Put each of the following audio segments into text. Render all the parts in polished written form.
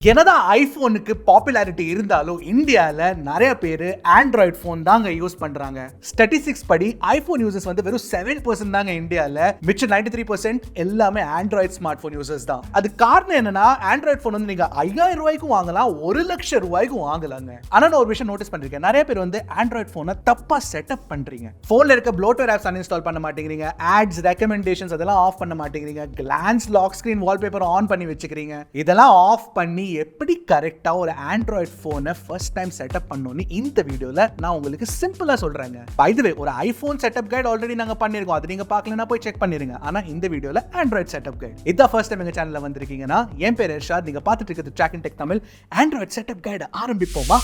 என்னதான் ஐபோனுக்கு பாப்புலாரிட்டி இருந்தாலும் இந்தியாவில் நிறைய பேர் ஆண்ட்ராய்டு ஃபோன் தாங்க யூஸ் பண்றாங்க. ஸ்டாட்டிஸ்டிக்ஸ் படி ஐபோன் யூசர்ஸ் வந்து வெறும் 7% தாங்க இந்தியாவில், மிச்சம் 93% எல்லாமே ஆண்ட்ராய்டு ஸ்மார்ட் போன் யூசர்ஸ் தான். அது காரணம் என்னன்னா, ஆண்ட்ராய்டு ஃபோன் வந்து நீங்க 5000 ரூபாய்க்கும் வாங்கலாம், 1,00,000 ரூபாய்க்கும் வாங்கலாங்க. ஆனா நான் ஒரு விஷயம் நோட்டீஸ் பண்ணிருக்கேன், நிறைய பேர் வந்து ஆண்ட்ராய்டு ஃபோனை தப்பா செட்டப் பண்றீங்க. போன்ல இருக்க ப்ளோட்வேர் ஆப்ஸ் அன்இன்ஸ்டால் பண்ண மாட்டேங்கிறீங்க, ஆட்ஸ் ரெக்கமெண்டேஷன்ஸ் அதெல்லாம் ஆஃப் பண்ண மாட்டேங்கிறீங்க, glance lock screen wallpaper on பண்ணி வச்சுக்கிறீங்க. இதெல்லாம் ஆஃப் பண்ணி எப்படி கரெக்டா ஒரு ஆண்ட்ராய்டு போனை ஃபர்ஸ்ட் டைம் செட்டப் பண்ணணும்னு இந்த வீடியோல நான் உங்களுக்கு சிம்பிளா சொல்றேங்க. பை தி வே, ஒரு ஐபோன் செட்டப் கைட் ஆல்ரெடி நாங்க பண்ணிருக்கோம், அது நீங்க பார்க்கலனா போய் செக் பண்ணிருங்க. ஆனா இந்த வீடியோல ஆண்ட்ராய்டு செட்டப் கைட். இதான் ஃபர்ஸ்ட் டைம் எங்க சேனல்ல வந்திருக்கீங்கன்னா, என் பேர் இர்ஷாத், நீங்க பார்த்துட்டு இருக்கிறது Trakin Tech Tamil. Android setup guide ஆரம்பிப்போமா?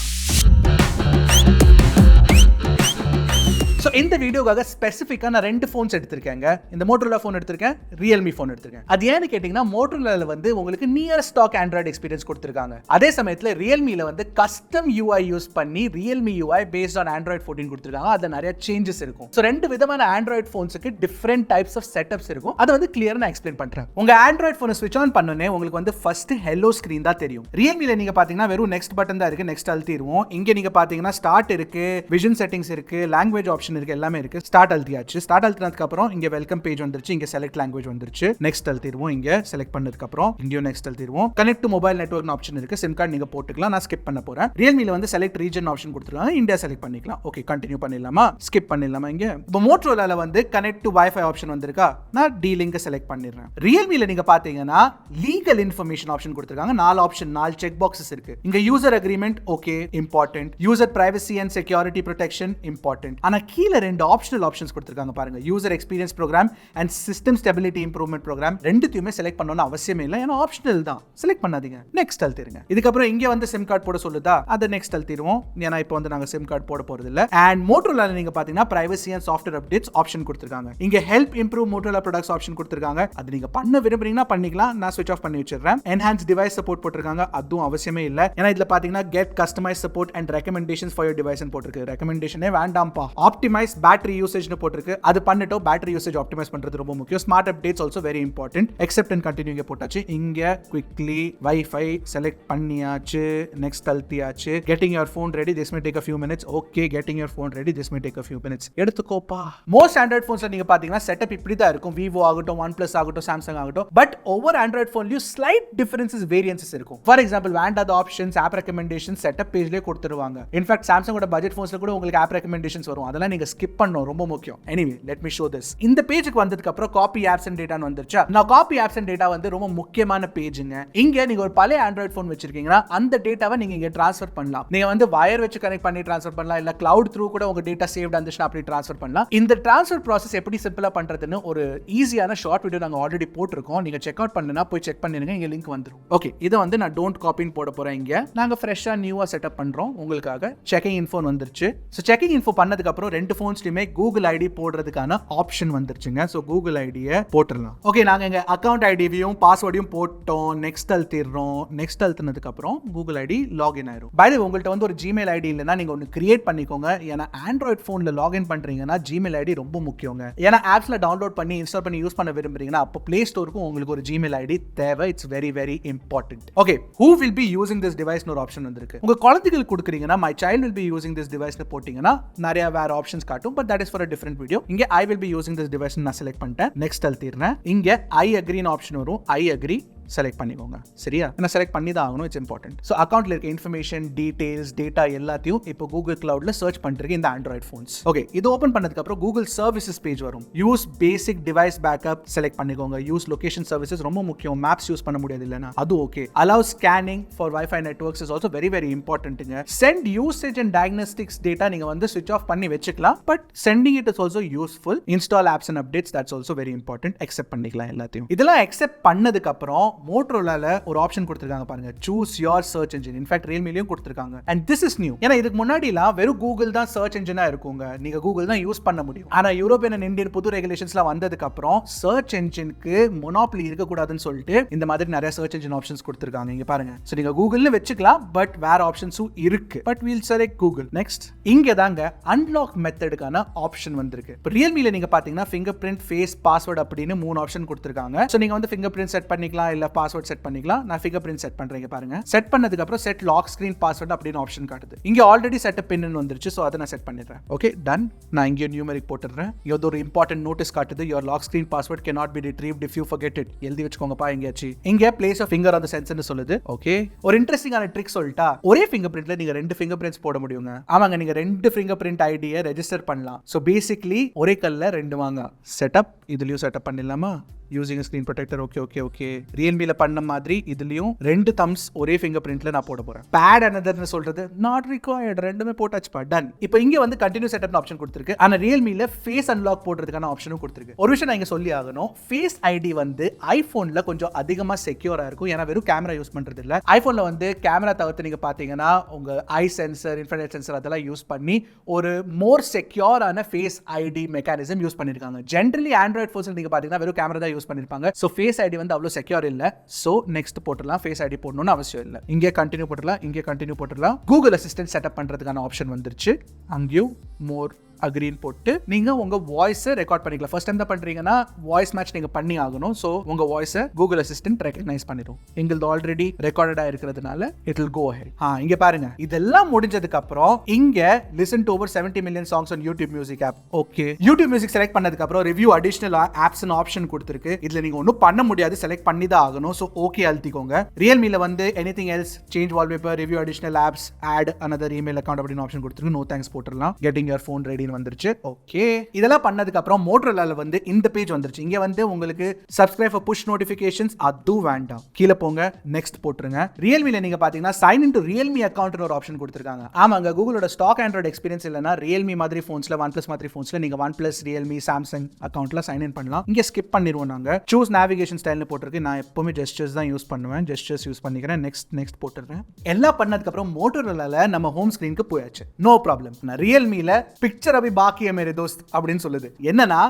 இந்த வீடியோக்காக ஸ்பெசிஃபிக்கா நான் 2 ஃபோன்ஸ் எடுத்திருக்கேங்க. இந்த மோட்டோரோலா ஃபோன் எடுத்திருக்கேன், ரியல்மி ஃபோன் எடுத்திருக்கேன். அது ஏன்னு கேட்டீங்கன்னா, மோட்டோரோலால வந்து உங்களுக்கு நியர் ஸ்டாக் ஆண்ட்ராய்டு எக்ஸ்பீரியன்ஸ் கொடுத்திருக்காங்க. அதே சமயத்துல ரியல்மில வந்து கஸ்டம் UI யூஸ் பண்ணி Realme UI based on Android 14 கொடுத்திருக்காங்க. அதுல நிறைய சேஞ்சஸ் இருக்கும். சோ 2 விதமான ஆண்ட்ராய்டு ஃபோன்ஸ்க்கு டிஃபரெண்ட் டைப்ஸ் ஆஃப் செட்டப்ஸ் இருக்கும். அதை வந்து கிளியரா நான் எக்ஸ்பிளைன் பண்றேன். உங்க ஆண்ட்ராய்டு ஃபோனை ஸ்விட்ச் ஆன் பண்ணனே உங்களுக்கு வந்து ஃபர்ஸ்ட் ஹெலோ ஸ்கிரீன் தான் தெரியும். ரியல்மில நீங்க பாத்தீங்கன்னா வெறும் நெக்ஸ்ட் பட்டன் தான் இருக்கு, நெக்ஸ்ட் அழுத்திடுவோம். இங்க நீங்க பாத்தீங்கன்னா ஸ்டார்ட் இருக்கு, விஷன் செட்டிங்ஸ் இருக்கு, லாங்குவேஜ் ஆப்ஷன் இருக்கு, எல்லாமே இருக்கு. ஸ்டார்ட் அழுத்தியாச்சு. ஸ்டார்ட் அழுத்தினதுக்கு அப்புறம் இங்க வெல்கம் பேஜ் வந்துருச்சு, இங்க செலக்ட் லாங்குவேஜ் வந்துருச்சு. நெக்ஸ்ட் அழுத்திடுவோம். இங்க செலக்ட் பண்ணதுக்கு அப்புறம் இங்க நெக்ஸ்ட் அழுத்திடுவோம். Connect to mobile network option இருக்கு, சிம் கார்டு நீங்க போட்டுக்கலாம். நான் ஸ்கிப் பண்ண போறேன். ரியல்மில வந்து செலக்ட் ரீஜன் ஆப்ஷன் கொடுத்துருக்காங்க, இந்தியா செலக்ட் பண்ணிக்கலாம். ஓகே, கண்டினியூ பண்ணிடலாமா? ஸ்கிப் பண்ணிடலாமா? இங்க இப்போ மோட்டோரோலால வந்து கனெக்ட் டு வைஃபை ஆப்ஷன் வந்திருக்கா, நான் டி லிங்க் செலக்ட் பண்ணிடுறேன். ரியல்மில நீங்க பாத்தீங்கன்னா லீகல் இன்ஃபர்மேஷன் ஆப்ஷன் கொடுத்துருக்காங்க. 4 ஆப்ஷன், 4 செக் பாக்ஸஸ் இருக்கு. இங்க user agreement okay, important. User privacy and security protection important. ஆனா கீழ 2 ஆப்ஷனல் ஆப்ஷன்ஸ் கொடுத்திருக்காங்க பாருங்க. User experience program and system stability improvement program. ரெண்டுத்தையுமே செலக்ட் பண்ணனும் அவசியமே இல்லை, ஏன்னா ஆப்ஷனல் தான். செலக்ட் பண்ணாதீங்க. நெக்ஸ்ட் அழுத்திடுங்க. இதுக்கு அப்புறம் இங்க வந்து சிம் கார்டு போட சொல்லுதா, அதை நெக்ஸ்ட் அழுத்திடுவோம். ஏன்னா இப்போ வந்து நாங்க சிம் கார்டு போட போறது இல்ல. அண்ட் மோட்டோரோலால நீங்க பாத்தீங்கன்னா privacy and software updates option கொடுத்திருக்காங்க. இங்க help improve Motorola products option கொடுத்திருக்காங்க. அது நீங்க பண்ண விரும்புறீங்கன்னா பண்ணிக்கலாம், நான் ஸ்விட்ச் ஆஃப் பண்ணி வச்சிடுறேன். என்ஹான்ஸ் டிவைஸ் சப்போர்ட் போட்டிருக்காங்க, அதுவும் அவசியமே இல்ல. ஏன்னா இதுல பாத்தீங்கன்னா get customise support and recommendations for your device போட்டிருக்கு. ரெக்கமெண்டேஷனே வேண்டாம்ப்பா. ஆப்டிமைஸ் பேட்டரி யூசேஜ்னு போட்டிருக்கு, அது பண்ணிட்டோம். பேட்டரி யூசேஜ் ஆப்டிமைஸ் பண்றது ரொம்ப முக்கியம். Smart updates also very important. Accept and continue இங்க போட்டாச்சு. இங்க குவிக்லி வைஃபை செலக்ட் பண்ணியாச்சு, நெக்ஸ்ட் அழுத்தியாச்சு. Getting your phone ready, this may take a few minutes. Okay, getting your phone ready, this may take a few minutes. எடுத்துக்கோப்பா. Most Android ஃபோன்ஸ்ல நீங்க பாத்தீங்கன்னா setup இப்படி தான் இருக்கும். விவோ ஆகட்டும், OnePlus ஆகட்டும், சாம்சங் ஆகட்டும். பட் ஒவ்வொரு ஆண்ட்ராய்டு ஃபோன்லயும் ஸ்லைட் டிஃபரன்சஸ், வேரியன்சஸ் இருக்கும். ஃபார் எக்ஸாம்பிள், வேண்டாத ஆப்ஷன்ஸ், ஆப் ரெக்கமெண்டேஷன்ஸ் செட்டப் பேஜ்லயே கொடுத்துருவாங்க. இன்ஃபேக்ட் சாம்சங்கோட பட்ஜெட் ஃபோன்ஸ்ல கூட உங்களுக்கு ஆப் ரெக்கமெண்டேஷன்ஸ் வரும். அதெல்லாம் நீங்க ஸ்கிப் பண்ணணும், ரொம்ப முக்கியம். Anyway, let me show this. இந்த பேஜுக்கு வந்ததுக்கு அப்புறம் காப்பி ஆப்ஸ் அண்ட் டேட்டான்னு வந்துருச்சா. நான் காப்பி ஆப்ஸ் அண்ட் டேட்டா வந்து ரொம்ப முக்கியமான பேஜுங்க. இங்க நீங்க ஒரு பழைய ஆண்ட்ராய்டு ஃபோன் வச்சிருக்கீங்கன்னா அந்த டேட்டாவை நீங்க இங்க ட்ரான்ஸ்ஃபர் பண்ணலாம். நீங்க வந்து வயர் வச்சு கனெக்ட் பண்ணி ட்ரான்ஸ்ஃபர் பண்ணலாம், இல்ல கிளவுட் த்ரூ கூட உங்க டேட்டா சேவ்ட் இருந்துச்சுன்னா அப்படி ட்ரான்ஸ்ஃபர் பண்ணலாம். இந்த ட்ரான்ஸ்ஃபர் ப்ராசஸ் எப்படி சிம்பிளா பண்றதுன்னு ஒரு ஈஸியான ஷார்ட் வீடியோ நாங்க ஆல்ரெடி போட்டிருக்கோம். நீங்க செக் அவுட் பண்ணனா போய் செக் பண்ணிருங்க, இங்க லிங்க் வந்துரும். ஓகே, இதை வந்து நான் டோன்ட் காப்பின்னு போட போறேன். இங்க நாங்க ஃப்ரெஷ்ஷா நியூவா செட்டப் பண்றோம் உங்களுக்காக. செக்கிங் இன்ஃபோ வந்துருச்சு. சோ செக்கிங் இன்ஃபோ பண்ணதுக்கு அப்புறம் 2 ஃபோன்ஸ்லயுமே கூகுள் ஐடி போடுறதுக்கான ஆப்ஷன் வந்துருச்சுங்க. சோ கூகுள் ஐடியை போட்டுடலாம். ஓகே, நாங்க எங்க அக்கவுண்ட் ஐடியையும் பாஸ்வேர்டையும் போட்டோம். நெக்ஸ்ட் அழுத்திடுறோம். நெக்ஸ்ட் அழுத்தினதுக்கு அப்புறம் கூகுள் ஐடி லாகின் ஆயிரும். பை தி வே, உங்கள்ட்ட வந்து ஒரு ஜிமெயில் ஐடி இல்லைன்னா நீங்க ஒன்று கிரியேட் பண்ணிக்கோங்க. ஏன்னா ஆண்ட்ராய்டு ஃபோன்ல லாகின் பண்றீங்கன்னா ஜிமெயில் ஐடி ரொம்ப முக்கியங்க. ஏன்னா ஆப்ஸ்ல டவுன்லோட் பண்ணி இன்ஸ்டால் பண்ணி யூஸ் பண்ண விரும்புறீங்கன்னா அப்போ பிளே ஸ்டோருக்கும் உங்களுக்கு ஒரு ஜிமெயில் ஐடி தேவை. It's very very important. Okay, who will be using this device ஒரு ஆப்ஷன் வந்திருக்கு. உங்க குழந்தைகளுக்கு கொடுக்குறீங்கன்னா my child will be using this device போட்டீங்கன்னா நிறைய வேற ஆப்ஷன்ஸ் காட்டும். But that is for a different video. இங்க I will be using this device நான் செலக்ட் பண்ணிட்டேன். நெக்ஸ்ட் அழுத்திடுறேன். இங்க ஐ அக்ரின்னு ஆப்ஷன் வரும். ஐ அக்ரி செலக்ட் பண்ணிக்கோங்க. சரியா? நான் செலக்ட் பண்ணி தான் ஆகணும், இட்ஸ் இம்பார்ட்டன்ட். ஸோ அக்கௌண்ட்ல இருக்க இன்ஃபர்மேஷன், டீடைல்ஸ், டேட்டா எல்லாத்தையும் இப்போ கூகுள் கிளவுட்ல சர்ச் பண்ணிருக்கு இந்த ஆண்ட்ராய்டு ஃபோன்ஸ். ஓகே, இது ஓப்பன் பண்ணதுக்கு அப்புறம் கூகுள் சர்வீசஸ் பேஜ் வரும். Use basic device backup select பண்ணிக்கோங்க. யூஸ் லொகேஷன் சர்வீசஸ் ரொம்ப முக்கியம். மேப்ஸ் யூஸ் பண்ண முடியாது இல்லைனா அது okay. Allow scanning for wifi networks is also very very இம்பார்ட்டன்ட்டுங்க. Send usage and diagnostics data நீங்க வந்து ஸ்விட்ச் ஆஃப் பண்ணி வச்சுக்கலாம். But sending it is also useful. Install apps and updates, that's also very important. Accept பண்ணிக்கலாம் எல்லாத்தையும். இதெல்லாம் accept பண்ணதுக்கு அப்புறம் மோட்டோரோலால ஒரு ஆப்ஷன் கொடுத்திருக்காங்க பாருங்க, choose your search engine. In fact ரியல்மிலயும் கொடுத்திருக்காங்க. And this is new. ஏன்னா இதுக்கு முன்னாடிலாம் வெறும் கூகுள் தான் சர்ச் என்ஜினா இருக்குங்க. நீங்க கூகுள் தான் யூஸ் பண்ண முடியும். ஆனா யூரோப்பியன் அண்ட் இந்தியன் புது ரெகுலேஷன்ஸ்லாம் வந்ததுக்கு அப்புறம் சர்ச் என்ஜினுக்கு மொனோபலி இருக்க கூடாதுன்னு சொல்லிட்டு இந்த மாதிரி நிறைய சர்ச் என்ஜின் ஆப்ஷன்ஸ் கொடுத்திருக்காங்க. இங்க பாருங்க. சோ நீங்க கூகுள்னு வெச்சுக்கலாம், பட் வேற ஆப்ஷன்ஸும் இருக்கு. But wheel select Google. Next இங்க தாங்க அன்லாக் மெத்தடுக்கான ஆப்ஷன் வந்திருக்கு. இப்போ ரியல்மில நீங்க பாத்தீங்கன்னா ஃபிங்கர் பிரிண்ட், ஃபேஸ், பாஸ்வேர்ட் அப்படின்னு 3 ஆப்ஷன் கொடுத்திருக்காங்க. சோ நீங்க வந்து ஃபிங்கர் பிரிண்ட் செட் பண்ணிக்கலாம், இல்ல இதில் பாஸ்வேர்ட் செட் பண்ணிக்கலாம். நான் ஃபிங்கர் பிரிண்ட் செட் பண்ணுறீங்க பாருங்க. செட் பண்ணதுக்கு அப்புறம் செட் லாக் ஸ்க்ரீன் பாஸ்வேர்ட் அப்படின்னு ஆப்ஷன் காட்டுது. இங்கே ஆல்ரெடி செட் பின்னு வந்துருச்சு. ஸோ அதை நான் செட் பண்ணிடுறேன். Okay done. நான் இங்கே நியூமெரிக் போட்டுடுறேன். இது ஒரு இம்பார்ட்டன்ட் நோட்டீஸ் காட்டுது. Your lock screen password cannot be retrieved if you forget it. எழுதி வச்சுக்கோங்கப்பா எங்கேயாச்சு. இங்கே place of finger on the சென்சர்னு சொல்லுது. ஓகே ஒரு இன்ட்ரெஸ்டிங்கான ட்ரிக் சொல்லிட்டா, ஒரே ஃபிங்கர் பிரிண்ட்ல நீங்க 2 ஃபிங்கர் பிரிண்ட்ஸ் போட முடியுங்க. ஆமாங்க, நீங்க 2 ஃபிங்கர் பிரிண்ட் ஐடியை ரெஜிஸ்டர் பண்ணலாம். ஸோ பேசிக்லி ஒரே கல்ல 2 வாங்க. செட்டப் இதுலயும் செட்டப் பண்ணிடலாமா? Using screen protector. ஓகே ரியல்மில பண்ண மாதிரி இதுலயும் 2 தம்ஸ் ஒரே ஃபிங்கர் பிரிண்ட்ல நான் போட போறேன். பேட் அனதர்னு சொல்றது நாட் ரிக்வயர்ட். ரெண்டுமே போட்டாச்சுப்பா. டன். இப்போ இங்க வந்து கண்டினியூ செட்டப் ஆப்ஷன் கொடுத்திருக்கு. ஆனா ரியல்மில ஃபேஸ் அன்லாக் போடுறதுக்கான ஆப்ஷனும் கொடுத்திருக்கு. ஒரு விஷயம் நான் இங்க சொல்லி ஆகணும். ஃபேஸ் ஐடி வந்து ஐபோன்ல கொஞ்சம் அதிகமா செக்யூரா இருக்கும். ஏன்னா வெறும் கேமரா யூஸ் பண்றது இல்ல. ஐபோன்ல வந்து கேமரா தவிர்த்து நீங்க பாத்தீங்கன்னா உங்க ஐ சென்சர், இன்ஃப்ராரெட் சென்சர் அதெல்லாம் யூஸ் பண்ணி ஒரு மோர் செக்யூரான ஃபேஸ் ஐடி மெக்கானிசம் யூஸ் பண்ணிருக்காங்க. ஜெனரலி ஆண்ட்ராய்ட் போன்ஸ்ல நீங்க பாத்தீங்கன்னா வெறும் கேமரா தான் யூஸ் பண்ணிருப்பாங்க. சோ ஃபேஸ் ஐடி வந்து அவ்வளவு செக்யூர் இல்ல. சோ நெக்ஸ்ட் போட்டுடலாம். ஃபேஸ் ஐடி போடணும்னு அவசியம் இல்ல. இங்கே கண்டினியூ போட்டுடலாம். இங்கே கண்டினியூ போட்டுடலாம். கூகுள் அசிஸ்டன்ட் செட்டப் பண்றதுக்கான ஆப்ஷன் வந்துருச்சு. அங்கேயும் மோர் அக்ரீன் போட்டு நீங்க உங்க வாய்ஸை ரெக்கார்ட் பண்ணிக்கலாம். ஃபர்ஸ்ட் டைம் தான் பண்றீங்கன்னா வாய்ஸ் மேட்ச் நீங்க பண்ணி ஆகணும். சோ உங்க வாய்ஸை கூகுள் அசிஸ்டன்ட் ரெகக்னைஸ் பண்ணிடும். எங்களுக்கு ஆல்ரெடி ரெக்கார்டடா இருக்கிறதுனால இட் வில் கோ அஹெட். இங்க பாருங்க, இதெல்லாம் முடிஞ்சதுக்கு அப்புறம் இங்க listen to over 70 million songs on YouTube music app. Okay YouTube music select பண்ணதுக்கு அப்புறம் ரிவ்யூ அடிஷனல் ஆப்ஸ் ஆப்ஷன் கொடுத்திருக்கு. இதுல நீங்க ஒன்னும் பண்ண முடியாது, செலக்ட் பண்ணி தான் ஆகணும். சோ ஓகே அழுத்திக்கோங்க. ரியல்மில வந்து anything else, change wallpaper, review additional apps, add another email account அப்படின்னு ஆப்ஷன் கொடுத்திருக்கு. நோ தேங்க்ஸ் போட்டுறலாம். கெட்டிங் யுவர் ஃபோன் ரெடி வந்துருச்சு. ஓகே இதெல்லாம் பண்ணதுக்கு அப்புறம் மோட்டோரோலால வந்து இந்த பேஜ் வந்துருச்சு. இங்க வந்து உங்களுக்கு சப்ஸ்கிரைப் ஃபார் புஷ் நோட்டிஃபிகேஷன்ஸ் அது வேண்டாம். கீழ போங்க, நெக்ஸ்ட் போட்டுருங்க. ரியல்மில நீங்க பாத்தீங்கன்னா sign in to Realme account ஒரு ஆப்ஷன் கொடுத்திருக்காங்க. ஆமாங்க, கூகுளோட ஸ்டாக் ஆண்ட்ராய்டு எக்ஸ்பீரியன்ஸ் இல்லனா ரியல்மி மாதிரி போன்ஸ்ல, OnePlus மாதிரி போன்ஸ்ல நீங்க OnePlus, ரியல்மி, சாம்சங் அக்கவுண்ட்ல சைன் இன் பண்ணலாம். இங்க ஸ்கிப் பண்ணிடுவோம். நாங்க சூஸ் நேவிகேஷன் ஸ்டைல்னு போட்டிருக்கு. நான் எப்பவுமே ஜெஸ்டர்ஸ் தான் யூஸ் பண்ணுவேன். ஜெஸ்டர்ஸ் யூஸ் பண்ணிக்கிறேன். நெக்ஸ்ட் போட்டுறேன். எல்லாம் பண்ணதுக்கு அப்புறம் மோட்டோரோலால நம்ம ஹோம் ஸ்கிரீனுக்கு போயாச்சு. No problem. நான் ரியல்மில பிக்சர் அபி பாக்கி மேரே தோஸ்த் அப்படின்னு சொல்லுது. என்னன்னா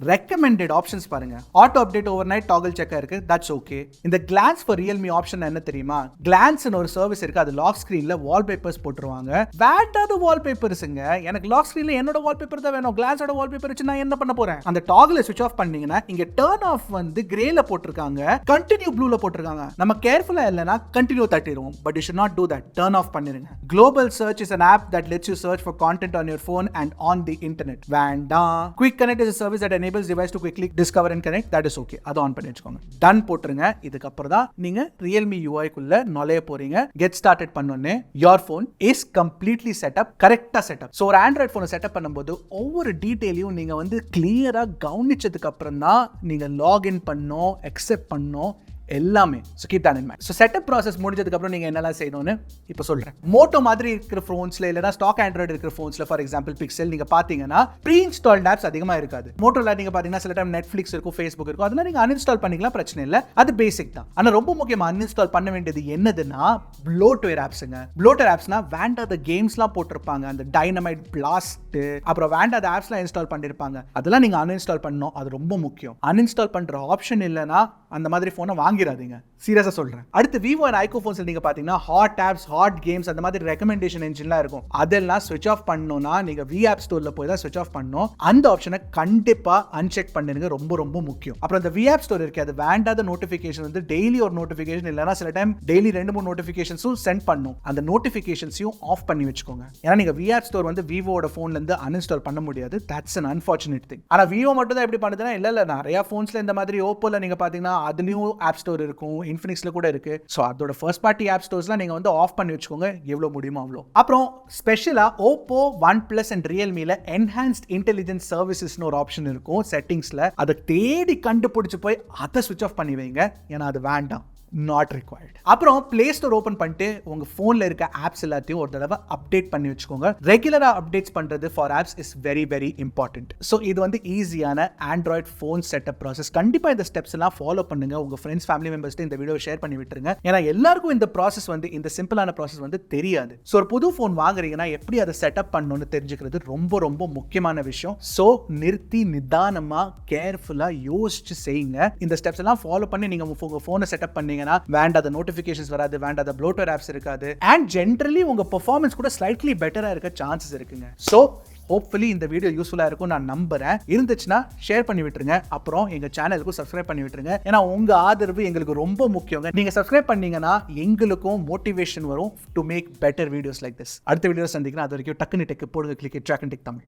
ரெக்கமெண்டட் ஆப்ஷன்ஸ் பாருங்க. Auto update overnight toggle check இருக்கு. That's okay. இந்த கிளான்ஸ் ஃபார் ரியல்மி ஆப்ஷன் என்ன தெரியுமா? கிளான்ஸ்னு ஒரு சர்வீஸ் இருக்கு. அது லாக் ஸ்கிரீன்ல வால்பேப்பர்ஸ் போட்டுருவாங்க. வேண்டாத வால்பேப்பர்ஸ்ங்க. எனக்கு லாக் ஸ்கிரீன்ல என்னோட வால்பேப்பர் தான் வேணும். கிளான்ஸோட வால்பேப்பர் வச்சு நான் என்ன பண்ண போறேன்? அந்த டாகலை ஸ்விட்ச் ஆஃப் பண்ணீங்கன்னா இங்க டர்ன் ஆஃப் வந்து கிரேல போட்டிருக்காங்க, கண்டினியூ ப்ளூல போட்டிருக்காங்க. நம்ம கேர்ஃபுல்லா இல்லனா கண்டினியூ தட்டிடுவோம். But you should not do that. Turn off பண்ணிருங்க. Global search is an app that lets you search for content on your phone and on the internet. வேண்டாம். Quick Connect is a service that enables device to quickly discover and connect. That is okay. அது on பண்ணி வச்சுக்கோங்க. Ton போட்டுருங்க. இதுக்கு அப்புறம் தான் நீங்க Realme UI குள்ள நுழைய போறீங்க. Get started பண்ணோனே your phone is completely set up. கரெக்ட்டா செட் அப். சோ ஒரு Android phone செட் அப் பண்ணும்போது ஒவ்வொரு டீடைலையும் நீங்க வந்து கிளியரா கவனிச்சதுக்கு அப்புறம் தான் நீங்க லாகின் பண்ணனும், அக்செப்ட் பண்ணனும் எல்லாமே. So keep that in mind. So setup process முடிஞ்சதுக்கு அப்புறம் நீங்க என்னலாம் செய்யணும்னு இப்போ சொல்றேன். மோட்டோ மாதிரி இருக்கிற ஃபோன்ஸ்ல இல்லனா ஸ்டாக் ஆண்ட்ராய்டு இருக்கிற ஃபோன்ஸ்ல ஃபார் எக்ஸாம்பிள் பிக்சல் நீங்க பாத்தீங்கன்னா ப்ரீ இன்ஸ்டால்ட் ஆப்ஸ் அதிகமா இருக்காது. மோட்டோல நீங்க பாத்தீங்கன்னா சில டைம் நெட்ஃபிளிக்ஸ் இருக்கும், ஃபேஸ்புக் இருக்கும். அதெல்லாம் நீங்க அன்இன்ஸ்டால் பண்ணிக்கலாம், பிரச்சனை இல்ல. அது பேசிக் தான். ஆனா ரொம்ப முக்கியமா அன்இன்ஸ்டால் பண்ண வேண்டியது என்னதுன்னா ப்ளோட்வேர் ஆப்ஸ்ங்க. ப்ளோட்வேர் ஆப்ஸ்னா வேண்டாத கேம்ஸ்லாம் போட்டிருப்பாங்க. அந்த டைனமைட், பிளாஸ்ட், அப்புறம் வேண்டாத ஆப்ஸ்லாம் இன்ஸ்டால் பண்ணிருப்பாங்க. அதெல்லாம் நீங்க அன்இன்ஸ்டால் பண்ணணும். அது ரொம்ப முக்கியம். அன்இன்ஸ்டால் பண்ற ஆப்ஷன் இல்லனா அந்த மாதிரி போனை வாங்கிடாதீங்க. சீரியஸா சொல்றேன். அடுத்து விவோ அண்ட் ஐகோ போன்ஸ்ல நீங்க பாத்தீங்கன்னா ஹாட் ஆப்ஸ், ஹாட் கேம்ஸ் அந்த மாதிரி ரெக்கமெண்டேஷன் என்ஜின்லாம் இருக்கும். அதெல்லாம் ஸ்விட்ச் ஆஃப் பண்ணனும்னா நீங்க வி ஆப் ஸ்டோர்ல போய் தான் ஸ்விட்ச் ஆஃப் பண்ணனும். அந்த ஆப்ஷனை கண்டிப்பா அன்செக் பண்ணுங்க. ரொம்ப ரொம்ப முக்கியம். அப்புறம் இந்த வி ஆப் ஸ்டோர் இருக்கு, அது வேண்டாத நோட்டிஃபிகேஷன் வந்து டெய்லி ஒரு நோட்டிஃபிகேஷன் இல்லனா சில டைம் டெய்லி 2-3 நோட்டிஃபிகேஷன்ஸும் சென்ட் பண்ணும். அந்த நோட்டிஃபிகேஷன்ஸையும் ஆஃப் பண்ணி வச்சுக்கோங்க. ஏன்னா நீங்க வி ஆப் ஸ்டோர் வந்து விவோட போன்ல இருந்து அன்இன்ஸ்டால் பண்ண முடியாது. That's an unfortunate thing. ஆனா விவோ மட்டும் தான் எப்படி பண்ணுதுன்னா இல்ல நிறைய போன்ஸ்ல இந்த மாதிரி ஓப்போல நீங்க பாத்தீங்கன்னா அதுலயும் ஆப் ஸ்டோர் இருக்கும், இன்ஃபினிக்ஸ்ல கூட இருக்கு. சோ அதோட ஃபர்ஸ்ட் பார்ட்டி ஆப் ஸ்டோர்ஸ்லாம் நீங்க வந்து ஆஃப் பண்ணி வச்சுக்கோங்க எவ்வளவு முடியுமோ அவ்வளோ. அப்புறம் ஸ்பெஷலா ஓப்போ, OnePlus அண்ட் ரியல்மில என்ஹான்ஸ்ட் இன்டெலிஜென்ஸ் சர்வீசஸ்னு ஒரு ஆப்ஷன் இருக்கும் செட்டிங்ஸ்ல. அதை தேடி கண்டுபிடிச்சு போய் அதை ஸ்விட்ச் ஆஃப் பண்ணி வைங்க. ஏன்னா அது வேண்டாம், நாட் ரிக்வயர்ட். அப்புறம் பிளே ஸ்டோர் ஓபன் பண்ணிட்டு உங்க போன்ல இருக்க ஆப்ஸ் எல்லாத்தையும் ஒரு தடவை அப்டேட் பண்ணி வச்சுக்கோங்க. ரெகுலரா அப்டேட்ஸ் பண்றது for apps is very very important. So இது வந்து ஈஸியான ஆண்ட்ராய்ட் போன் செட்டப் ப்ராசஸ். கண்டிப்பா இந்த ஸ்டெப்ஸ் எல்லாம் ஃபாலோ பண்ணுங்க. உங்க ஃப்ரெண்ட்ஸ், ஃபேமிலி மெம்பர்ஸ்ட்டு இந்த வீடியோ ஷேர் பண்ணி விட்டுருங்க. ஏன்னா எல்லாருக்கும் இந்த ப்ராசஸ் வந்து இந்த சிம்பிளான ப்ராசஸ் வந்து தெரியாது. சோ ஒரு புது போன் வாங்குறீங்கன்னா எப்படி அதை செட்டப் பண்ணணும்னு தெரிஞ்சுக்கிறது ரொம்ப ரொம்ப முக்கியமான விஷயம். சோ நிறுத்தி நிதானமா கேர்ஃபுல்லா யோசிச்சு செய்யுங்க. இந்த ஸ்டெப்ஸ் எல்லாம் ஃபாலோ பண்ணி நீங்க உங்க போனை செட்டப் பண்ணீங்க வேண்டாத நோட்டிபிகேஷன்ஸ் வராது, வேண்டாத ப்ளோட்வேர் ஆப்ஸ் இருக்காது, அண்ட் ஜெனரலி உங்க பெர்ஃபார்மன்ஸ் கூட ஸ்லைட்லி பெட்டரா இருக்க சான்சஸ் இருக்குங்க. சோ ஹோப்ஃபுல்லி இந்த வீடியோ யூஸ்ஃபுல்லா இருக்கும் நான் நம்புறேன். இருந்துச்சுன்னா ஷேர் பண்ணி விட்டுருங்க. அப்புறம் எங்க சேனலுக்கு சப்ஸ்கிரைப் பண்ணி விட்டுருங்க. ஏன்னா உங்க ஆதரவு எங்களுக்கு ரொம்ப முக்கியங்க. நீங்க சப்ஸ்கிரைப் பண்ணீங்கன்னா எங்களுக்கும் மோட்டிவேஷன் வரும் to make better videos like this. அடுத்த வீடியோ சந்திக்கிறேன். அது வரைக்கும் டக்குனு டெக் போடுங்க. Click Trakin Tech Tamil.